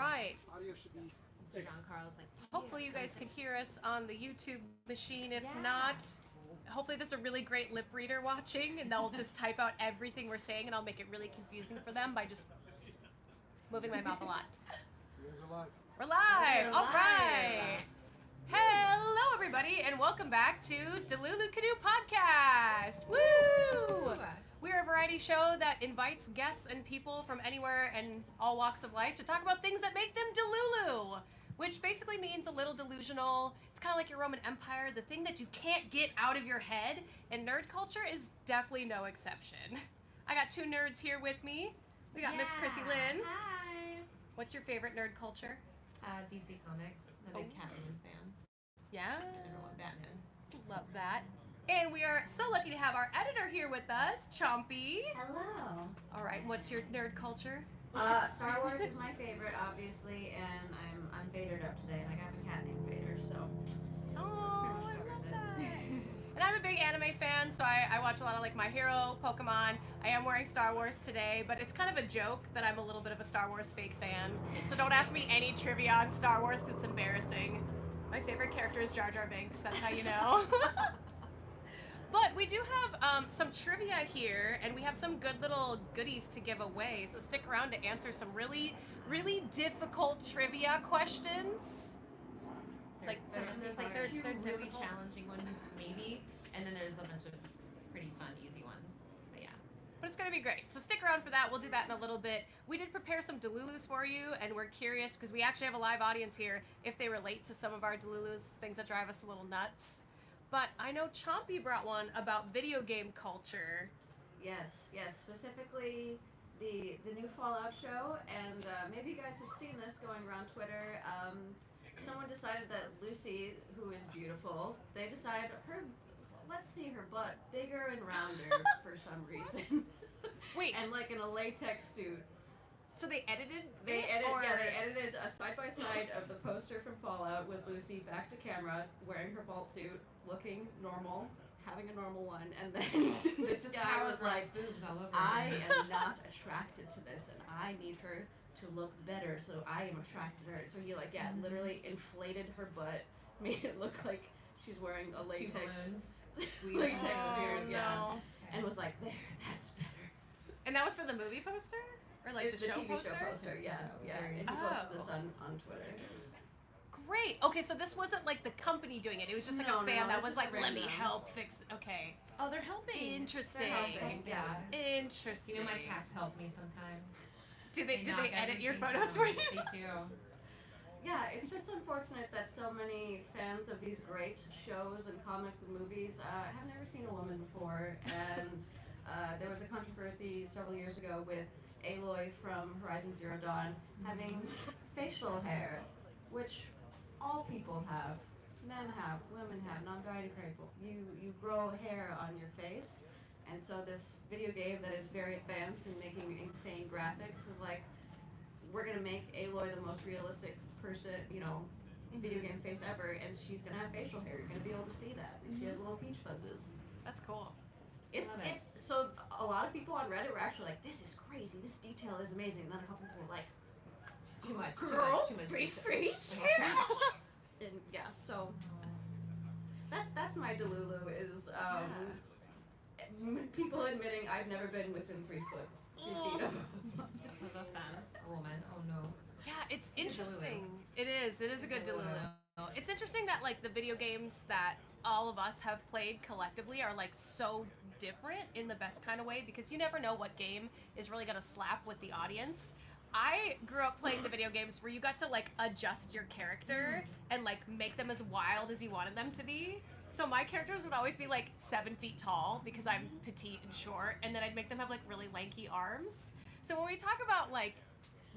right. Audio should be. Mr. John Carl's like. Hopefully you guys can hear us on the YouTube machine. If not, hopefully there's a really great lip reader watching, and they'll just type out everything we're saying, and I'll make it really confusing for them by just moving my mouth a lot. You guys are live. We're live. We're All live. right. Hello, everybody, and welcome back to DeluluCanoePod. Woo! We're a variety show that invites guests and people from anywhere and all walks of life to talk about things that make them delulu, which basically means a little delusional. It's kind of like your Roman Empire, the thing that you can't get out of your head, and nerd culture is definitely no exception. I got two nerds here with me. We got Miss Chrissy Lynn. Hi. What's your favorite nerd culture? DC Comics. I'm a big Catwoman fan. Yeah? My number one Batman. Love that. And we are so lucky to have our editor here with us, Chompy. Hello. All right, what's your nerd culture? Star Wars is my favorite, obviously, and I'm Vadered up today, and I got a cat named Vader, so Oh, pretty I much love covers that. it. And I'm a big anime fan, so I watch a lot of like My Hero, Pokemon. I am wearing Star Wars today, but it's kind of a joke that I'm a little bit of a Star Wars fake fan. So don't ask me any trivia on Star Wars because it's embarrassing. My favorite character is Jar Jar Binks, that's how you know. But we do have some trivia here, and we have some good little goodies to give away, so stick around to answer some really, really difficult trivia questions. Like, There's like they're two really difficult. challenging ones, maybe, and then there's a bunch of pretty fun, easy ones. But yeah. But it's going to be great. So stick around for that. We'll do that in a little bit. We did prepare some delulus for you, and we're curious because we actually have a live audience here if they relate to some of our delulus, things that drive us a little nuts. But I know Chompy brought one about video game culture. Yes, specifically the new Fallout show, and maybe you guys have seen this going around Twitter. Someone decided that Lucy, who is beautiful, they decided let's see her butt bigger and rounder for some reason. Wait, And like in a latex suit. so they edited They it, or... edited a side-by-side of the poster from Fallout with Lucy back to camera, wearing her vault suit, looking normal, having a normal one, and then this guy was like, boobs all over. I am not attracted to this, and I need her to look better, so I am attracted to her. So he literally inflated her butt, made it look like she's wearing a latex latex Oh, suit, yeah, no. and was like, there, that's better. And that was for the movie poster? Or like It's the show TV poster? show poster, yeah. And he posted this on Twitter. Great. Okay, so this wasn't like the company doing it. It was just like a fan that this was is like, let me random. help fix it. Okay. Oh, they're helping. Interesting. They're helping. Yeah. Interesting. You know, my cats help me sometimes. Do they knock edit your everything photos down. for you? They do. Yeah, it's just unfortunate that so many fans of these great shows and comics and movies have never seen a woman before. And there was a controversy several years ago with Aloy from Horizon Zero Dawn having facial hair, which all people have. Men have, women have, non-binary people. You grow hair on your face. And so this video game that is very advanced in making insane graphics was like, we're gonna make Aloy the most realistic person, video game face ever, and she's gonna have facial hair. You're gonna be able to see that. And she has little peach fuzzes. That's cool. It's so a lot of people on Reddit were actually like, this is crazy, this detail is amazing. And then a couple people were like, Too much. Girl, Too much. fake detail. face. and yeah, so that's my delulu is people admitting I've never been within 3 feet of Of a fan, a woman. Oh no. Yeah, it's It's a interesting. It is a good delulu. It's interesting that like the video games that all of us have played collectively are like so different in the best kind of way, because you never know what game is really gonna slap with the audience. I grew up playing the video games where you got to like adjust your character and like make them as wild as you wanted them to be. So my characters would always be like 7 feet tall because I'm petite and short, and then I'd make them have like really lanky arms. So when we talk about like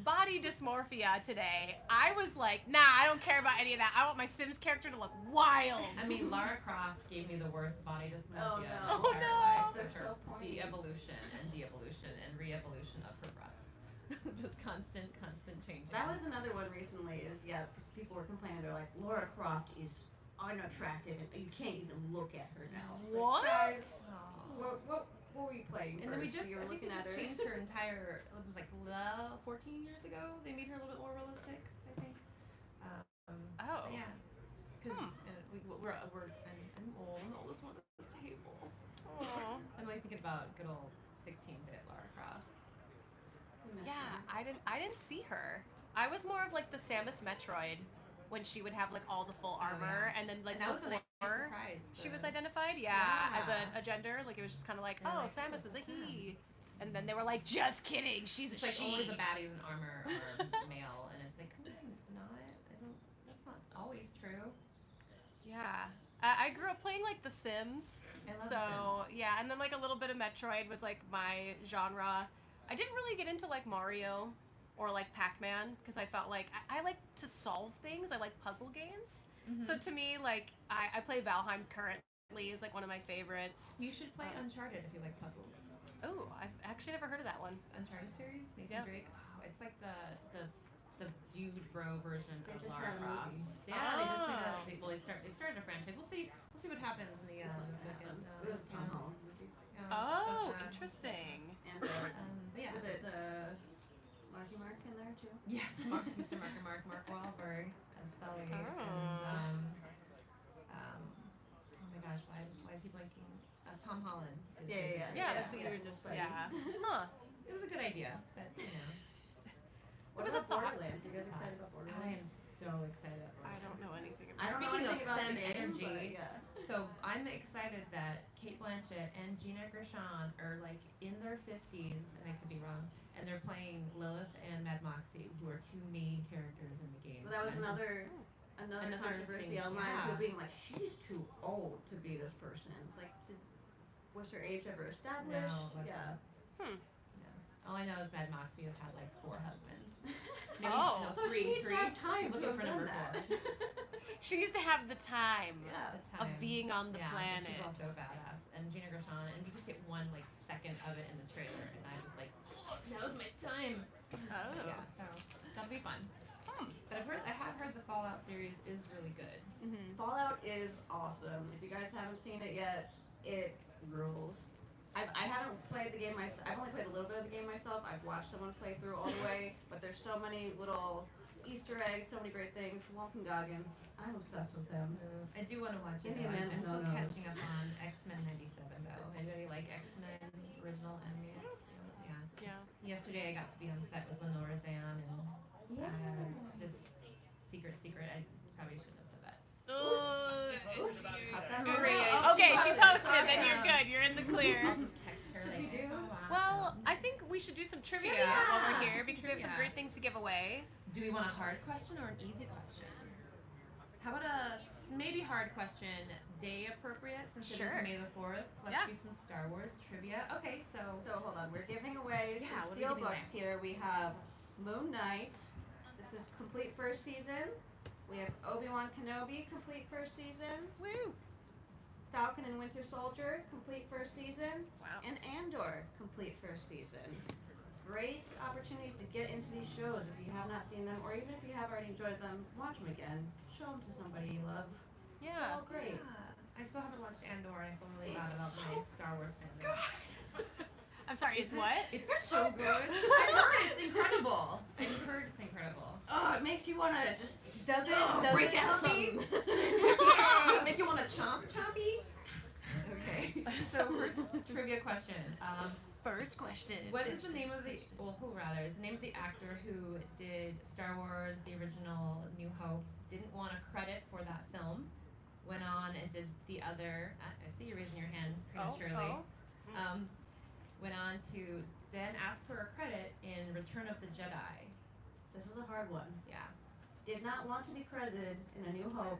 body dysmorphia today, I was like, nah, I don't care about any of that. I want my Sims character to look wild. I mean, Lara Croft gave me the worst body dysmorphia Oh, no. in my Oh, entire no. life. They're with so her- pointy. The evolution and de-evolution and re-evolution of her breasts. Just constant changing. That was another one recently. People were complaining. They're like, Laura Croft is unattractive, and you can't even look at her now. It's What? Like, guys, Aw. what were you playing And then we first? just, You were I think looking we at just her. changed her entire, it was like 14 years ago, they made her a little bit more realistic. because I'm old. I'm the oldest one at this table. Aw. I'm like thinking about good old 16-bit Lara Croft. Yeah, I didn't see her. I was more of like the Samus Metroid when she would have like all the full armor and then like And that was a nice before surprise. she was identified, as a gender. Like it was just kind of like, They're oh, like, Samus oh, is a it's he. And then they were like, just kidding, she's It's a like she. only the baddies in armor are male, and it's like, not. That's not always true. Yeah. I grew up playing like The Sims. I love So, The Sims. yeah, and then like a little bit of Metroid was like my genre. I didn't really get into like Mario or like Pac-Man because I felt like I like to solve things. I like puzzle games. So to me, like I play Valheim currently is like one of my favorites. You should play Uncharted if you like puzzles. Oh, I've actually never heard of that one. Uncharted series, Nathan Yeah. Drake. Oh, it's like the dude bro version They of just Lara had a Croft. movie. Yeah, they just made Oh. they started a franchise. We'll see what happens in the second. It was Tom Holland movie. Yeah, Oh, so sad. interesting. And But yeah. was it Marky Mark in there too? Yes, Mr. Mark Wahlberg as Sully. Oh. And, oh my gosh, why is he blinking? Tom Holland. Is Yeah. Yeah, that's what you were just, Funny. yeah. Huh. It was a good idea, but you know. What It was a about thought. Borderlands? You guys excited about I am Borderlands? so excited about I Borderlands. don't know anything I about don't know Speaking anything of about the femme game, energy, but yeah. So I'm excited that Kate Blanchett and Gina Gershon are like in their 50s, and I could be wrong, and they're playing Lilith and Mad Moxie, who are two main characters in the game. Well, that was And I'm just- another Another controversy thing, online. yeah. People being like, she's too old to be this person. It's like, was her age ever established? No, it Yeah. wasn't. No. All I know is Mad Moxie has had like 4 husbands. Maybe, Oh. no, So three, she needs three. to have time She's to looking have for done number that. 4. She needs to have the time Yeah. The of time. being on the Yeah, but planet. she's also a badass. And Gina Gershon, and we just get one like second of it in the trailer, and I was like, oh, now's my time. Oh. Yeah, so that'll be fun. Hmm. But I have heard the Fallout series is really good. Mm-hmm. Fallout is awesome. If you guys haven't seen it yet, it rules. I haven't played the game myself. I've only played a little bit of the game myself. I've watched someone play through all the way, but there's so many little Easter eggs, so many great things. Walton Goggins, I'm obsessed with him. I do want to watch it. Give me a though. minute, I'm still no, no. catching up on X-Men '97 though. Anybody like X-Men original animated? Yeah. Yeah. Yesterday I got to be on set with Lenore Zan and just secret. I probably shouldn't have said that. Oops. Cut that Hooray. out. Okay, she posted, then you're Awesome. good. You're in the clear. I'll just text her. Should like, we do- "Oh, wow." Well, I think we should do some trivia Trivia! while we're Do here some because we have some trivia. great things to give away. Do we want a hard question or an easy question? How about a maybe hard question, day appropriate since Sure. it is May the 4th? Let's Yeah. do some Star Wars trivia. Okay, so So hold on, we're giving away Yeah, some what are we steel giving books here. We have Moon Knight. This is complete first season. We have Obi-Wan Kenobi, complete first season. Woo! Falcon and Winter Soldier, complete first season. Wow. And Andor, complete first season. Great opportunities to get into these shows if you have not seen them, or even if you have already enjoyed them, watch them again. Show them to somebody you love. Yeah. Oh, great. yeah. I still haven't watched Andor and I feel really bad about It's my so Star Wars fandom. I'm sorry, it's what? It's so good. I heard it's incredible. I've heard it's incredible. Oh, it makes you want to just Does it? break out Chompy? something. Does it make you want to chompy? Okay. So first trivia question. First question. What is the name of the who rather is the name of the actor who did Star Wars, the original New Hope, didn't want a credit for that film, went on and did the other. I see you raising your hand prematurely. Went on to then ask for a credit in Return of the Jedi. This is a hard one. Yeah. Did not want to be credited in A New Hope.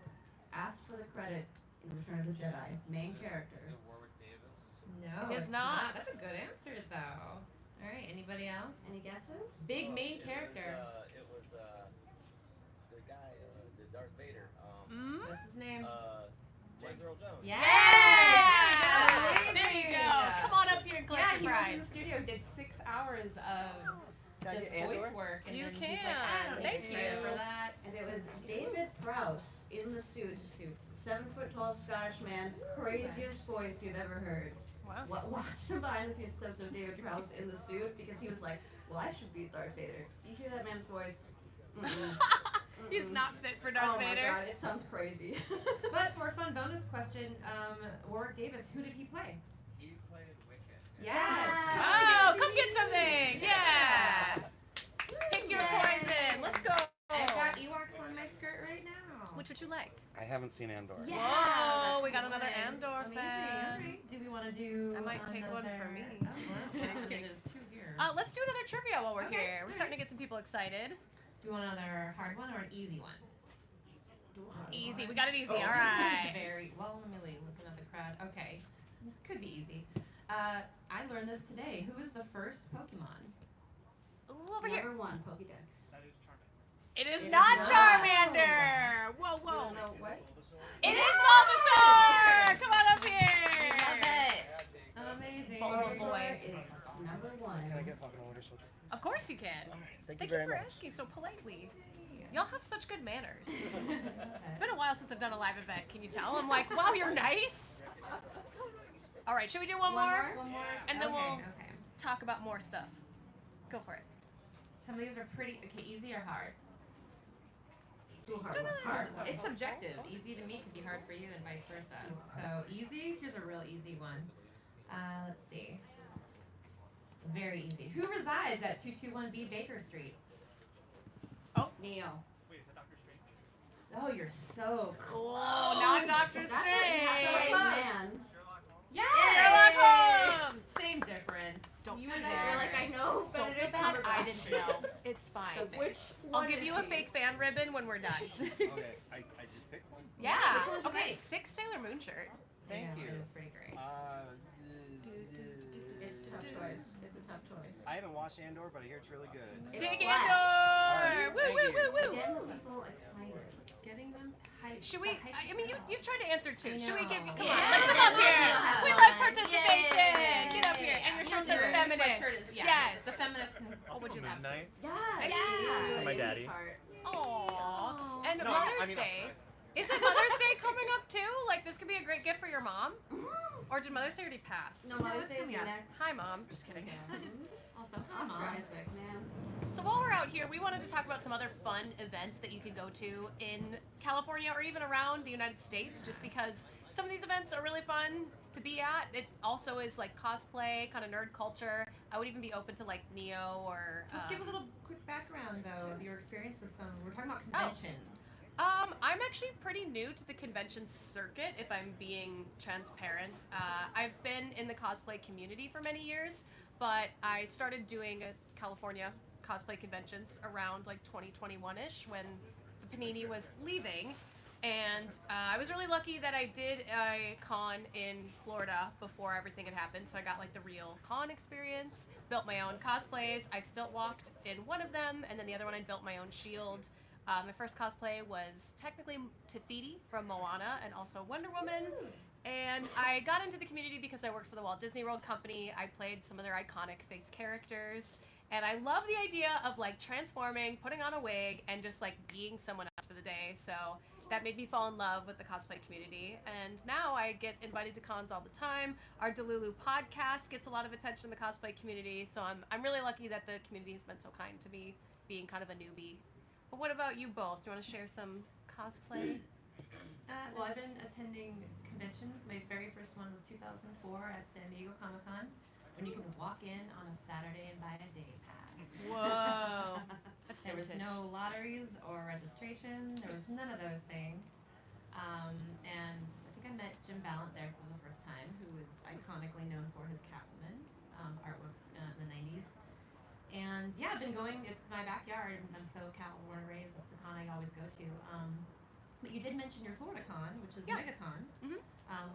Asked for the credit in Return of the Jedi. Main character. Is it Warwick Davis? No, It is it's not. That's a good answer though. All right. Anybody else? Any guesses? Big Well, main character. It was the guy, the Darth Vader. Mm? What's his name? James Earl Jones. Yeah. Yeah! There you go. Amazing. Come on up here and collect Yeah, your he was in the prize. studio, did 6 hours of Can I just get voice Andor? work, and You then he's like, can. I don't Thank need credit you. for that. And it was David Prowse in the suit. 7-foot-tall Scottish man. Craziest voice you've ever heard. Wow. Watch some behind the scenes clips of David Prowse in the suit because he was like, well, I should be Darth Vader. You hear that man's voice? Mm-mm. He's not fit for Darth Oh my Vader. god, it sounds crazy. But for a fun bonus question, Warwick Davis, who did he play? He played Wicked. Yes. Oh, come get something. Yeah. Pick your poison. Let's go. I've got Ewoks on my skirt right now. Which would you like? I haven't seen Andor. Yeah. Whoa, we got that's another amazing. Andor Amazing. fan. All right. Do we want to do I might take one for another- me. Oh, well, Just kidding, just okay, kidding. there's two here. Let's do another trivia while we're Okay, here. We're alright. starting to get some people excited. Do you want another hard one or an easy one? Easy. We got it easy. Oh, All this one's right. very well. Let me looking at the crowd. Okay, could be easy. I learned this today. Who is the first Pokemon? Ooh, over here. Number 1, Pokédex. That is Charmander. It is It is not not. Charmander. Whoa, whoa. No, what? It is Bulbasaur. Come on up here. Love it. Yeah, Amazing. Bulbasaur. Bulbasaur is number 1. Can I get fucking Winter Soldier? Of course you can. Thank Thank you you very for much. asking so politely. Y'all have such good manners. It's Okay. been a while since I've done a live event. Can you tell? I'm like, wow, you're nice. All right, should we do one more? One more, And then okay, we'll- Okay. Talk about more stuff. Go for it. Some of these are pretty. Okay, easy or hard? Do Let's do another hard. It's subjective. Easy to me could be hard for you, and vice versa. So easy. Here's a real easy one. Let's see. Very easy. Who resides at 221B Baker Street? Neo. Wait, is that Doctor Strange? Oh, you're so cool. Oh, not Doctor That's Strange. a man. Sherlock Holmes. Yeah. Sherlock Holmes. Same difference. Don't you feel were bad. there. You're like, I know, Don't feel Benedict bad. I Cumberbatch. didn't know. It's fine. Which I'll one give is you a he? fake fan ribbon when we're done. Okay, I just picked one. Yeah. Which one's Okay, fake? 6 Sailor Moon shirt. Thank Yeah, you. It is pretty great. It's a tough choice. It's a tough choice. I haven't watched Andor, but I hear it's really good. It Big slaps. Andor! Woo, Thank woo, you. woo, woo. Get the people excited. Getting them hyped. Should we? the hype I mean, is up. you've tried to answer too. I Should we give? know. Come Yeah, on, let's come up let's here. have We one. like participation. Yay. Get up here, and your shirt says Your feminist. sweatshirt is- yeah, Yes. The feminist. Oh, would you love? Midnight. Yes. Yeah. My In his daddy. heart. Aww. And No, Mother's I mean, Day. Is it Mother's Day coming up too? Like this could be a great gift for your mom. Or did Mother's Day already pass? No, Mother's it's Day is coming up. next. Hi, Mom. Just kidding. Also, hi, Oscar Mom. Isaac, man. So while we're out here, we wanted to talk about some other fun events that you could go to in California or even around the United States, just because some of these events are really fun to be at. It also is like cosplay, kind of nerd culture. I would even be open to like Neo or. Let's give a little quick background though of your experience with some. We're talking about Oh. conventions. I'm actually pretty new to the convention circuit, if I'm being transparent. I've been in the cosplay community for many years, but I started doing California cosplay conventions around like 2021-ish when the Panini was leaving. And I was really lucky that I did a con in Florida before everything had happened, so I got like the real con experience, built my own cosplays. I still walked in one of them, and then the other one I built my own shield. My first cosplay was technically Tafiti from Moana and also Wonder Woman. And I got into the community because I worked for the Walt Disney World Company. I played some of their iconic face characters. And I love the idea of like transforming, putting on a wig, and just like being someone else for the day. So that made me fall in love with the cosplay community. And now I get invited to cons all the time. Our Delulu podcast gets a lot of attention in the cosplay community. So I'm really lucky that the community has been so kind to me, being kind of a newbie. But what about you both? Do you want to share some cosplay? Well, I've been attending conventions. My very first one was 2004 at San Diego Comic-Con, when you can walk in on a Saturday and buy a day pass. Whoa. That's There was vintage. no lotteries or registration. There was none of those things. And I think I met Jim Ballant there for the first time, who is iconically known for his Catwoman artwork in the 90s. And yeah, I've been going. It's my backyard. I'm SoCal, born and raised. That's the con I always go to. But you did mention your Florida con, which is Yeah. MegaCon, Mhm.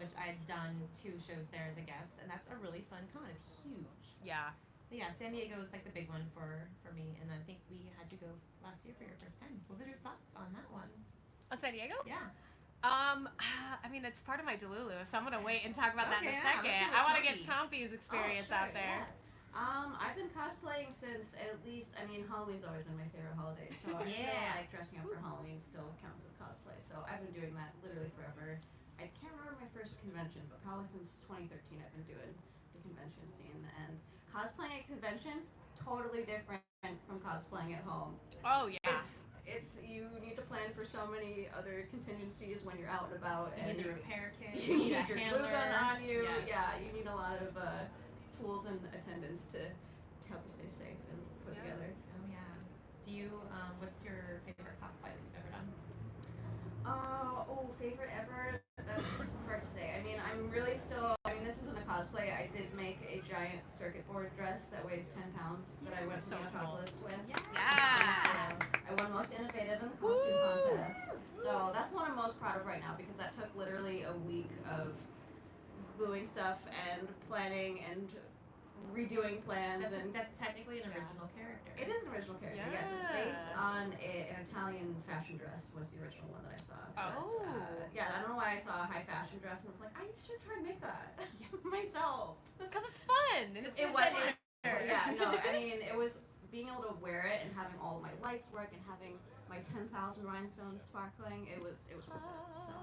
which I'd done 2 shows there as a guest, and that's a really fun con. It's huge. Yeah. But yeah, San Diego is like the big one for me, and I think we had you go last year for your first time. What were your thoughts on that one? On San Diego? Yeah. I mean, it's part of my Delulu, so I'm gonna wait and talk about that in Okay, a yeah, let's second. hear I want to Chompy. get Chompy's experience Oh, sure, out there. yeah. I've been cosplaying since at least, I mean, Halloween's always been my favorite holiday, so I feel Yeah. like dressing up for Halloween still counts as cosplay. So I've been doing that literally forever. I can't remember my first convention, but probably since 2013 I've been doing the convention scene. And cosplaying at convention, totally different from cosplaying at home. Oh yeah. It's you need to plan for so many other contingencies when you're out and about. You And need the repair kit. you need a your handler. glue gun on you. Yes. Yeah, you need a lot of tools and attendants to help you stay safe and put Yeah. together. Oh yeah. Do you? What's your favorite cosplay that you've ever done? Favorite ever? That's hard to say. I mean, I'm really still. I mean, this isn't a cosplay. I did make a giant circuit board dress that weighs 10 pounds that I went So to cool. Neotropolis with. Yeah. I won most innovative in the costume contest. So that's what I'm most proud of right now because that took literally a week of gluing stuff and planning and redoing plans and. That's technically an original character. It is an original character, yes. It's based on an Italian fashion dress was the original one that I saw. Oh. Yeah, I don't know why I saw a high fashion dress and was like, I should try and make that myself. Because it's fun. It's It was, adventure. yeah, no, I mean, it was being able to wear it and having all of my lights work and having my 10,000 rhinestones sparkling, it was worth it. So,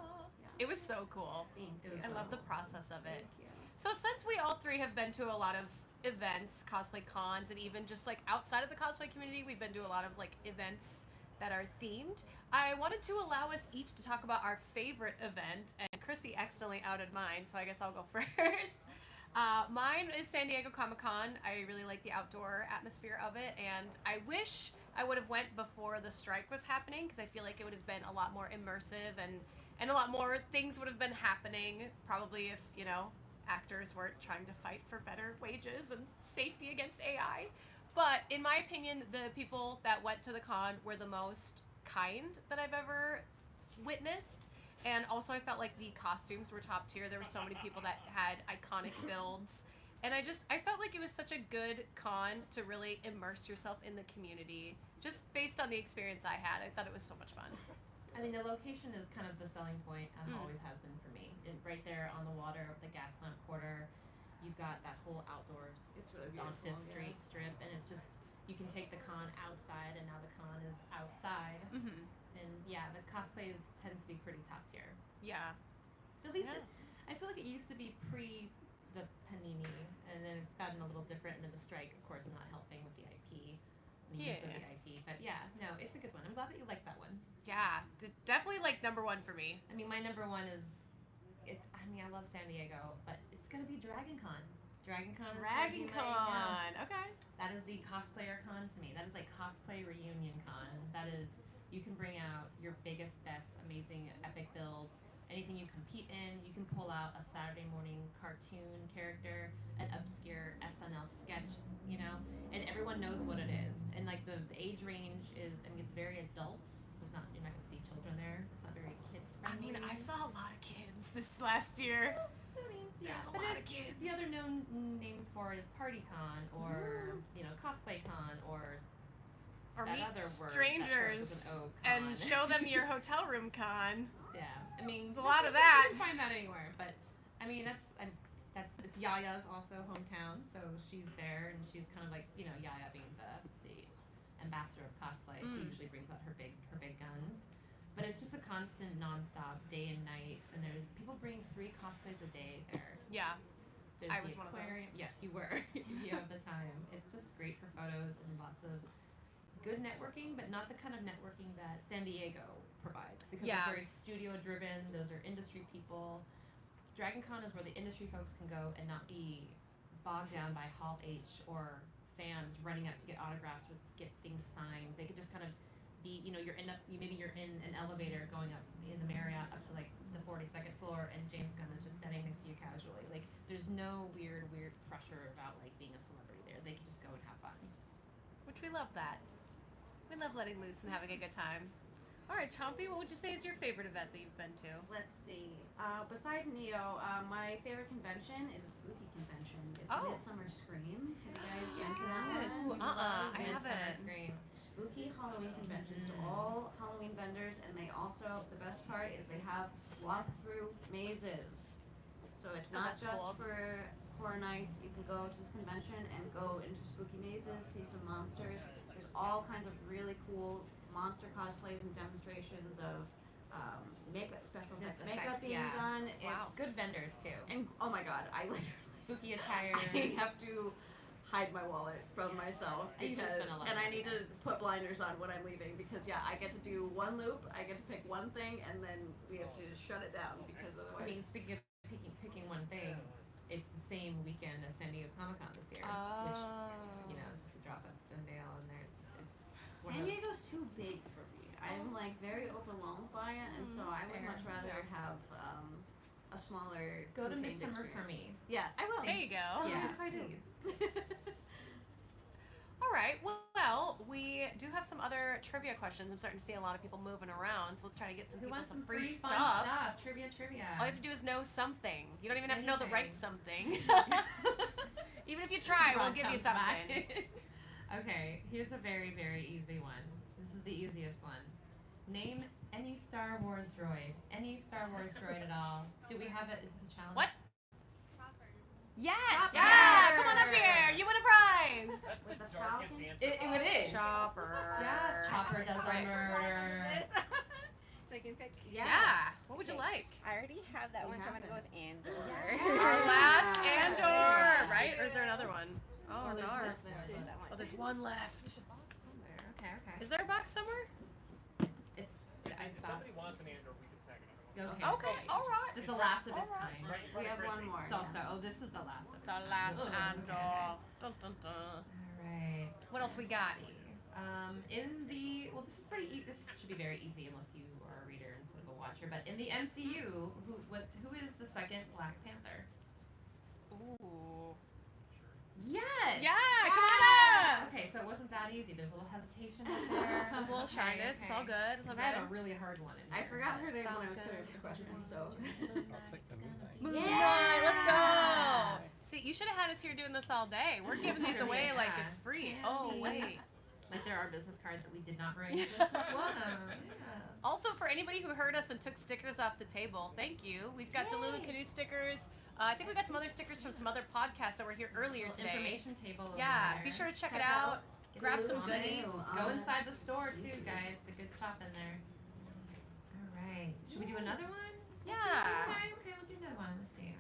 yeah. It was so cool. Thank you. I love the process of it. Thank you. So since we all three have been to a lot of events, cosplay cons, and even just like outside of the cosplay community, we've been to a lot of like events that are themed. I wanted to allow us each to talk about our favorite event, and Chrissy accidentally outed mine, so I guess I'll go first. Mine is San Diego Comic-Con. I really like the outdoor atmosphere of it, and I wish I would have went before the strike was happening because I feel like it would have been a lot more immersive and a lot more things would have been happening. Probably if actors weren't trying to fight for better wages and safety against AI. But in my opinion, the people that went to the con were the most kind that I've ever witnessed. And also I felt like the costumes were top tier. There were so many people that had iconic builds. And I felt like it was such a good con to really immerse yourself in the community. Just based on the experience I had, I thought it was so much fun. I mean, the location is kind of the selling point and always has been for me. Right there on the water of the Gaslamp Quarter, you've got that whole outdoors It's really on beautiful, Fifth Street strip, and it's just you can take the con outside, and now the con is outside, Mm-hmm. and yeah, the cosplay tends to be pretty top tier. Yeah. At least Yeah. I feel like it used to be pre the Panini, and then it's gotten a little different, and then the strike, of course, not helping with the IP. The use of the IP, but yeah, no, it's a good one. I'm glad that you like that one. Yeah, definitely like number one for me. I mean, my number one is, I love San Diego, but it's gonna be Dragon Con. Dragon Con is gonna be my, Okay. that is the cosplayer con to me. That is like cosplay reunion con. That is, you can bring out your biggest, best, amazing, epic builds. Anything you compete in, you can pull out a Saturday morning cartoon character, an obscure SNL sketch, and everyone knows what it is. And like the age range is, it's very adult. So it's not, you're not gonna see children there. It's not very kid I friendly. mean, I saw a lot of kids this last year. Yeah, There's a but lot of kids. the other known name for it is PartyCon or CosplayCon or Or that meet other word that strangers starts with an O, and con. show them your hotel room con. Yeah, I mean There's a lot of You that. can find that anywhere, but I mean it's Yaya's also hometown, so she's there and she's kind of like Yaya being the ambassador of cosplay. She usually brings out her big guns. But it's just a constant, nonstop, day and night, and there's people bring 3 cosplays a day there. Yeah. There's I the was one of those. aquarium. Yes, you were. You have the time. It's just great for photos and lots of good networking, but not the kind of networking that San Diego provides because Yeah. it's very studio driven. Those are industry people. Dragon Con is where the industry folks can go and not be bogged down by Hall H or fans running out to get autographs or get things signed. They could just kind of be, you're in an elevator going up in the Marriott up to like the 42nd floor, and James Gunn is just standing next to you casually. Like, there's no weird pressure about like being a celebrity there. They can just go and have fun. Which we love that. We love letting loose and having a good time. All right, Chompy, what would you say is your favorite event that you've been to? Let's see. Besides Neo, my favorite convention is a spooky convention. It's Oh. Midsummer Scream. Have you guys been to that Yes. one? I Midsummer haven't. Scream. Spooky Halloween convention. So all Halloween vendors, and they also, the best part is they have walk-through mazes. So it's Oh, not that's just cool. for horror nights. You can go to this convention and go into spooky mazes, see some monsters. There's all kinds of really cool monster cosplays and demonstrations of makeup, special effects, makeup being yeah. done. Wow. It's Good vendors too. and oh my god, I Spooky attire. I have to hide my wallet from myself I usually because, spend a lot and of I money need to put blinders on when I'm leaving because I get to do one loop, I get to pick one thing, and then we have to shut it down because I mean, otherwise. speaking of picking one thing, it's the same weekend as San Diego Comic-Con this year, which, you know, just to drop a nail in there, it's one San of those- Diego's too big for me. I'm like very overwhelmed by it, and so I would fair. much rather have a smaller. Go to contained Midsummer for experience. me. Yeah, I will. There you go. Yeah, I do. please. All right. Well, we do have some other trivia questions. I'm starting to see a lot of people moving around, so let's try to get some Who people wants some free free fun stuff. Trivia. All you have to do is know something. You don't even have to know the right Anything. something. Even if you try, we'll Ron give you comes back. something. Okay, here's a very, very easy one. This is the easiest one. Name any Star Wars droid. Any Star Wars droid at all. Do we have it? Is this a challenge? What? Yes! Chopper. Yeah! Come on up here! You win a prize! That's With the the darkest Falcon? answer. It is. Chopper. Yes, Chopper does the Right. murder. So I can pick. Yes. Yeah. What would you Okay. like? I already have that You one, so I'm have gonna go it. with Andor. Our last Yeah. Andor, right? Or is there another one? Oh, there's darn. this there. Oh, that one. Oh, there's one left. Somewhere. Okay, okay. Is there a box somewhere? It's. If, I if thought. somebody wants an Andor, we can snag another one. Okay. Okay, alright. It's the last of its Alright. kind. Right in We front of have one Chrissy. more. It's also. Oh, this is the last of its The kind. last Ooh, Andor. okay. Dun, dun, dun. Alright. What else we got? This is pretty. This should be very easy unless you are a reader instead of a watcher. But in the MCU, who is the second Black Panther? Ooh. Yes. Yeah, come on up. Okay, so it wasn't that easy. There's a little hesitation up there. There's a little shyness. It's all good. It's all Because I have a good. really hard one in I here, forgot but- her name when I was Sounds putting good. the question, so. I'll take the moonlight. Moonlight, let's go. Yeah. See, you should have had us here doing this all day. We're giving these away like Yeah. it's free. Oh, wait. Like there are business cards that we did not bring. This is one. Yeah. Also, for anybody who heard us and took stickers off the table, thank you. We've got Delulu Canoe stickers. I think we got some other stickers from some other podcasts that were here earlier Little today. information table. Over Yeah, there. be sure to check it Check out. out. Grab some On it. goodies. Go inside the store too, guys. It's a good shop in there. All right. Should we do another one? Yeah. Okay, we'll do another one. Let's see.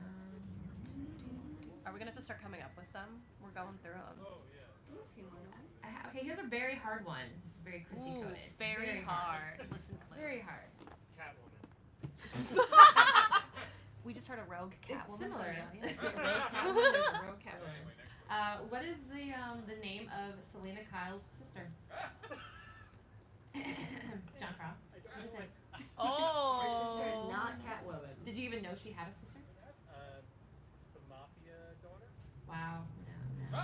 Are we gonna have to start coming up with some? We're going through them. Oh, yeah. Okay, here's a very hard one. This is very Chrissy Ooh, coded. It's very hard. Listen close. Very hard. Catwoman. We just heard a rogue cat It's woman from similar. the audience. There's a rogue Catwoman, there's a rogue Wait, Catwoman. wait, next. What is the name of Selena Kyle's sister? John Croft. What is it? Oh. Her sister is not Catwoman. Did you even know she had a sister? The mafia daughter? Wow. No.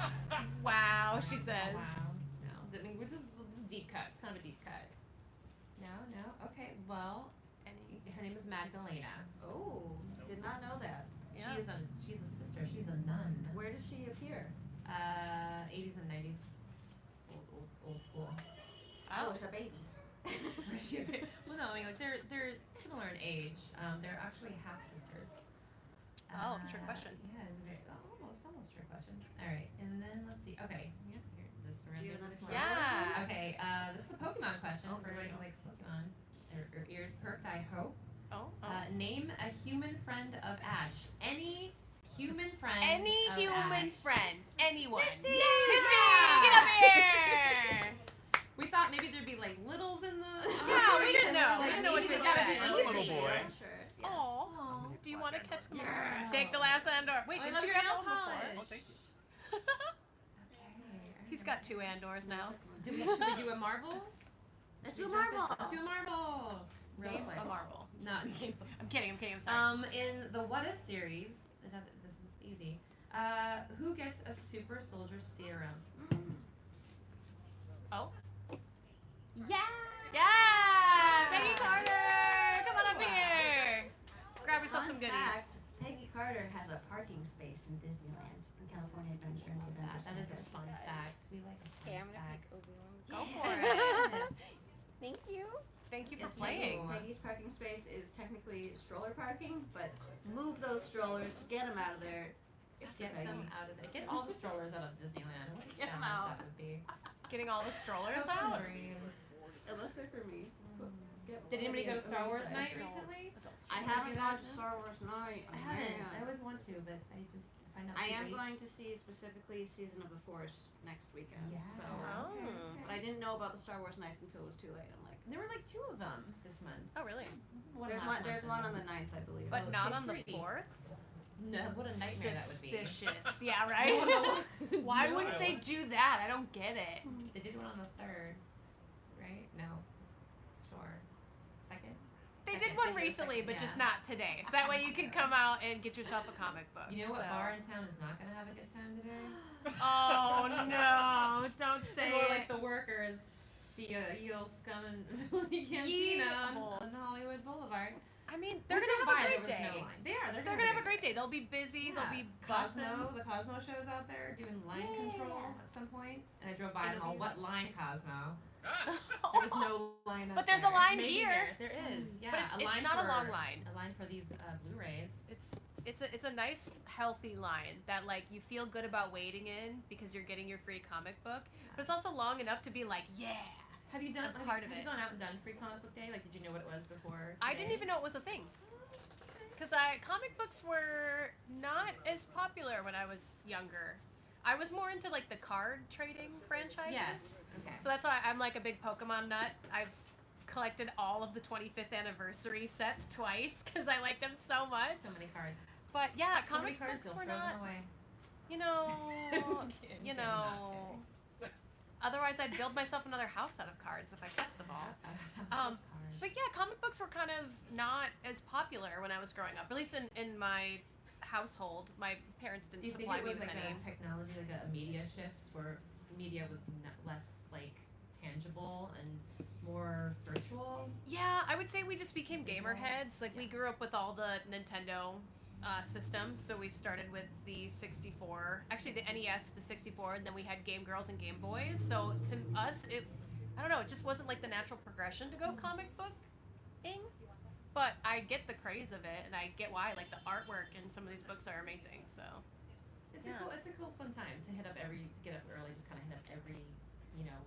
Wow, she says. Wow. No. I mean, this is deep cut. It's kind of a deep cut. No. Okay. Well, her name is Magdalena. Oh, did not know that. Yeah. She's a sister. She's a nun. Where does she appear? 80s and 90s. Old school. Oh, it's a baby. Well, no, I mean, like they're similar in age. They're actually half sisters. Oh, trick question. Yeah, it's a very almost trick question. All right, and then let's see. Okay, yeah, here, this we're Do you gonna have do another this one. Yeah. Okay, this is a Pokemon question Oh, for everybody who likes Pokemon. Their ears perked, I hope. Oh. Name a human friend of Ash. Any human friend. Any of human Ash. friend. Anyone. Misty! Misty! Yeah! Get up here! We thought maybe there'd be like littles in the. Yeah, we didn't and know. we're We didn't know what maybe to they gotta be expect. easy. Little boy. I'm sure. Yes. Aw. Aw. Do you want to catch them? Yes. Take the last Andor. Wait, Oh, I did love you your have nail one polish. before? Oh, thank you. Okay. He's got 2 Andors now. Should we do a marble? Let's Should do we a jump in? marble. Let's do a marble. Real Name quick. a marble. Not I'm kidding. I'm sorry. in the What If series, this is easy. Who gets a super soldier serum? Oh. Yeah. Yeah! Peggy Carter! Come on up here! Grab yourself some Fun goodies. fact, Peggy Carter has a parking space in Disneyland in California Adventure and the Avengers That is a Campus. fun fact. We like a Okay, I'm fun gonna fact. pick Obi-Wan. Go for it. Yes. Thank you. Thank you for Yes, playing. you. Peggy's parking space is technically stroller parking, but move those strollers, get them out of there. It's Get Peggy. them out of there. Get all the strollers out of Disneyland. What a Get 'em challenge out. that would be. Getting all the strollers Hopes and out. dreams. Unless they're for me. Get Did anybody go to Star Wars Oversized. night recently? Adult I strollers. haven't do gone that? to Star Wars night. I haven't. Man. I always want to, but I just Find out I the am race. going to see specifically Season of the Force next weekend. Yeah. So, Oh. but I didn't know about the Star Wars nights until it was too late. I'm like, There were like 2 of them this month. Oh, really? there's last one. month There's and one on then- the 9th, I believe. But Oh, not okay, on the 3. 4th? No, what a nightmare that would be. Suspicious. Yeah, right? Why No. wouldn't they do that? I don't get it. They did one on the 3rd, right? No. Sure. 2nd? They Second, did one fifth or recently, second, but just yeah. not today. So that way you can come out and get yourself a comic book. You know what so. bar in town is not going to have a good time today? Oh no! Don't say More it. like the workers, the heel scum and villainy cantina Yeehaw. on Hollywood Boulevard. I mean, We they're gonna drove have by, a there great was day. no line. They are. They're gonna have a great day. They'll be busy. They'll be buzzing. The Cosmo show's out there doing line control at some point, and I drove by and all, what line Cosmo? There was no line up But there's a there. line Maybe here. There is, yeah. But a it's line not a for- long line. A line for these Blu-rays. It's a nice healthy line that like you feel good about waiting in because you're getting your free comic book. But it's also long enough to be like, yeah. Have you done? A part of have it. you gone out and done Free Comic Book Day? Like, did you know what it was before? I didn't today? even know it was a thing. Because comic books were not as popular when I was younger. I was more into like the card trading franchises. Yes. Okay. So that's why I'm like a big Pokemon nut. I've collected all of the 25th anniversary sets twice because I like them so much. So many cards. But yeah, So many comic cards. books You'll were throw not, them away. you know, Kidding, you kidding, not know. kidding. Otherwise, I'd build myself another house out of cards if I kept them all. Cards. But yeah, comic books were kind of not as popular when I was growing up. At least in my household, my parents Do didn't you think supply it me was with like any. a technology, like a media shift, where media was less like tangible and more virtual? Yeah, I would say we just became gamer heads. Like we grew up with all the Nintendo systems, so we started with the 64, actually the NES, the 64, and then we had Game Girls and Game Boys. So to us, I don't know, it just wasn't like the natural progression to go comic booking. But I get the craze of it, and I get why. Like the artwork in some of these books are amazing. So It's Yeah. it's a cool fun time to get up early, just kind of hit up every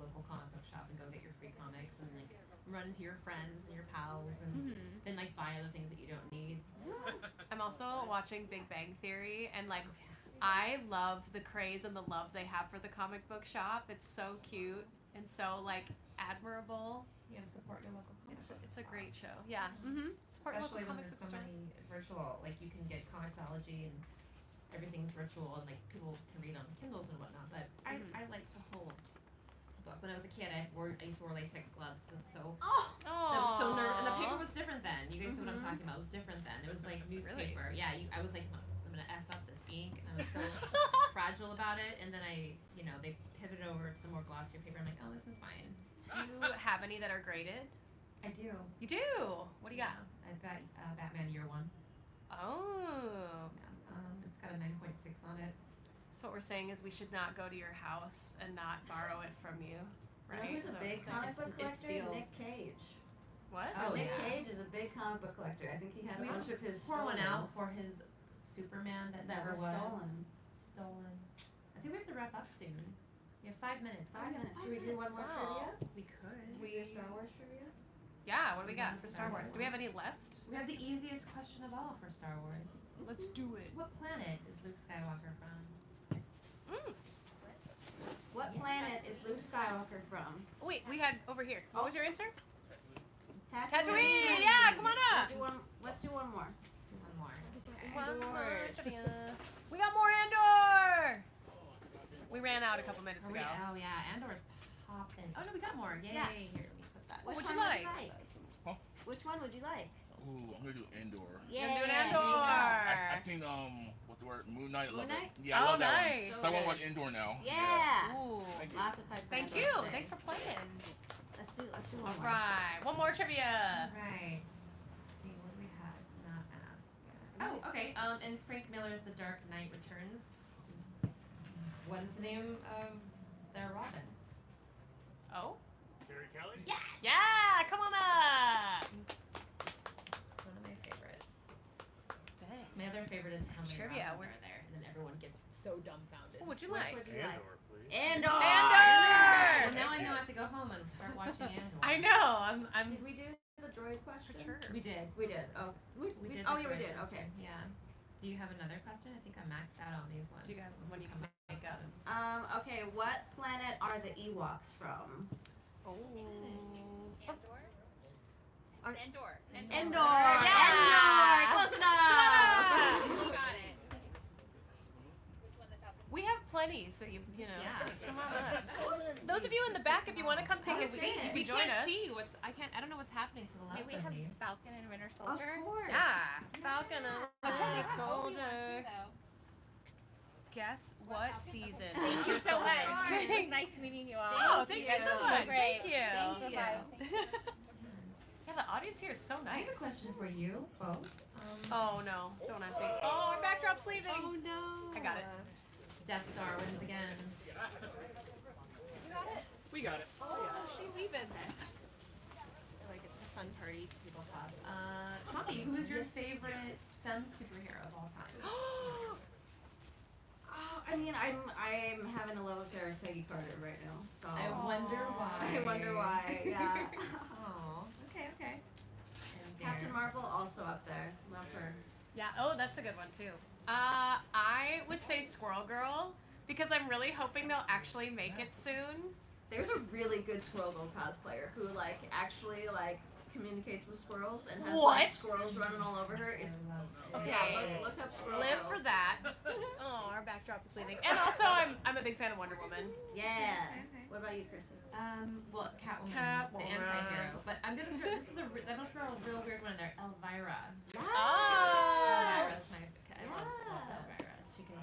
local comic book shop and go get your free comics and like run into your friends and your pals and then like buy other things that you don't need. I'm also watching Big Bang Theory, and like I love the craze and the love they have for the comic book shop. It's so cute and so like admirable. You gotta support your local comic book It's a shop. great show. Yeah. Support your local Especially when comic there's book so store. many virtual, like you can get Comixology and everything's virtual and like people can read on Kindles and whatnot. But I like to hold a book. When I was a kid, I used to wear latex gloves because it was so that was so and the paper was different then. You guys know what I'm talking about. It was different then. It was like newspaper. Yeah, I was like, I'm gonna F up this ink, and I was so fragile about it. And then they pivoted over to the more glossier paper. I'm like, oh, this is fine. Do you have any that are graded? I do. You do. What do you got? I've got Batman Year One. Oh. Yeah. It's got a 9.6 on it. So what we're saying is we should not go to your house and not borrow it from you, right? You know who's Is a that big what we're saying? comic book It's collector? sealed. Nick Cage. What? Oh, Nick yeah. Cage is a big comic book collector. I think he had a We bunch just of his pour one stolen. out for his Superman that That never was stolen. Stolen. I think we have to wrap up soon. We have 5 minutes. 5 minutes. Should we do one more Wow. trivia? We could. Should we do Star Wars trivia? Yeah, what do we got for Star Wars? Do we have any left? We have the easiest question of all for Star Wars. Let's do it. What planet is Luke Skywalker from? What planet is Luke Skywalker from? Wait, we had over here. What was your answer? Tatooine. Yeah, come on up. Let's do one more. Let's do one more. One more Andors. trivia. We got more Andor. We ran out a couple minutes Are we, ago. oh yeah, Andor's popping. Oh no, we got more. Yay! Yeah. Here, let me put that. Which What'd you one like? Which one would you like? Ooh, I'm gonna do Endor. You're gonna do an there you go. Andor. I seen what's the word? Moon Knight. Moon Love Knight? it. Yeah, I Oh, love that nice. one. So I want to watch Endor now. Yeah. Ooh. Thank you. Lots of fight. Thank for you. Andor today. Thanks for playing. Let's do All one more. right. One more trivia. Right. Let's see, what do we have not asked yet? Oh, okay. In Frank Miller's The Dark Knight Returns, what is the name of their Robin? Oh. Carrie Kelly? Yes! Yeah. Come on up. It's one of my favorites. Dang. My other favorite is how many Trivia, Robins we're- are there, and then everyone gets so dumbfounded. What'd you Which like? would you like? Andor, please. Andor. Andor! Well, now I know I have to go home and start watching Andor. I know. I'm Did we do the droid question? for sure. We did. We did. Oh, We did. oh the yeah, we droid did. question, Okay. Yeah. Do Do you have another question? I think I'm maxed out on these ones. Do you have Let's one you come can up make up? with Okay, what planet are the Ewoks from? Oh. Endor. Endor! Yeah. Endor! Close enough! You got it. We have plenty, so you know, Yeah. just come on up. Those of you in the back, if you want to come take a seat, you We can join can't us. see what's. I don't know what's happening to the left Wait, we of have me. Falcon and Winter Of Soldier. course. Yeah, Falcon and Winter Obi-Wan too, Soldier. though. Guess what season? Thank you Winter so much. Soldier. It was nice meeting you all. Oh, thank you so you. much. Great. Thank you. Thank you. Yeah, the audience here is so I nice. have a question for you both. Oh no, don't ask me. Oh, our backdrop's leaving. Oh no. I got it. Death Star wins again. You got it? We got it. Oh, she leaving. Like it's a fun party people have. Chompy, who is your favorite femme superhero of all time? I mean, I'm having a love affair with Peggy Carter right now, so. I wonder why. I wonder why, yeah. Oh, okay. And Captain Marvel also up there. Love her. Yeah. Oh, that's a good one too. I would say Squirrel Girl because I'm really hoping they'll actually make it soon. There's a really good Squirrel Girl cosplayer who actually communicates with squirrels and has What? squirrels running all over her. It's Okay. yeah. Look up Squirrel Live Girl. for that. Oh, our backdrop is leaving. And also, I'm a big fan of Wonder Woman. Yeah. Okay. What about you, Kristen? Well, Catwoman, the Catwoman. anti-hero. But I'm gonna throw, this is I'm gonna throw a real weird one in there. Elvira. Oh. Elvira's my, I love Elvira. She can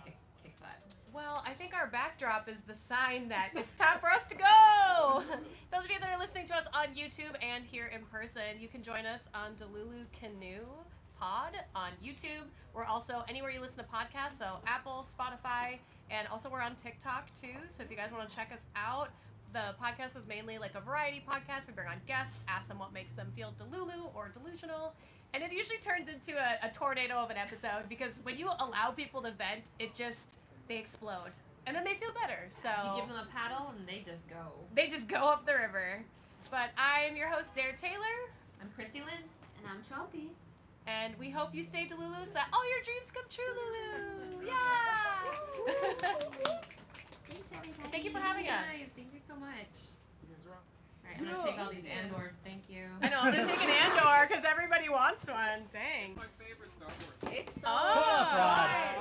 kick butt. Well, I think our backdrop is the sign that it's time for us to go. Those of you that are listening to us on YouTube and here in person, you can join us on DeluluCanoePod on YouTube. We're also anywhere you listen to podcasts, so Apple, Spotify, and also we're on TikTok too. So if you guys want to check us out, the podcast is mainly like a variety podcast. We bring on guests, ask them what makes them feel delulu or delusional. And it usually turns into a tornado of an episode because when you allow people to vent, they explode. And then they feel better. So You give them a paddle and they just go. they just go up the river. But I am your host, Dare Taylor, I'm Chrissy Lynn. And I'm Chompy. and we hope you stay delulu so that all your dreams come true, Lulu. Yeah! Thanks, everybody. Thank you for having us. Guys, thank you so much. You guys are on. Alright, I'm gonna take all these Andor. Thank you. I know, I'm gonna take an Andor because everybody wants one. Dang. My favorite Star Wars. It's so Oh.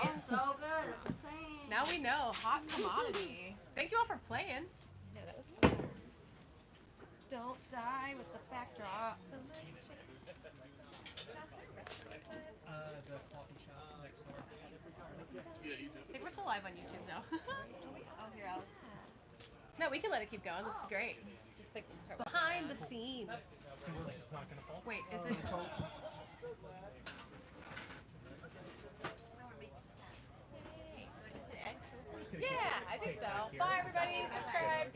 good. It's so good. That's what I'm saying. Now we know. Hot commodity. Thank you all for playing. No, that was fun. Don't die with the backdrop. The coffee shop next door. Yeah, you do. I think we're still live on YouTube though. Oh, here, I'll No, we can let it keep going. This is great. just like start Behind the scenes. Seems like it's not gonna fall. Wait, is it? Yeah, I think so. Bye, everybody. Subscribe.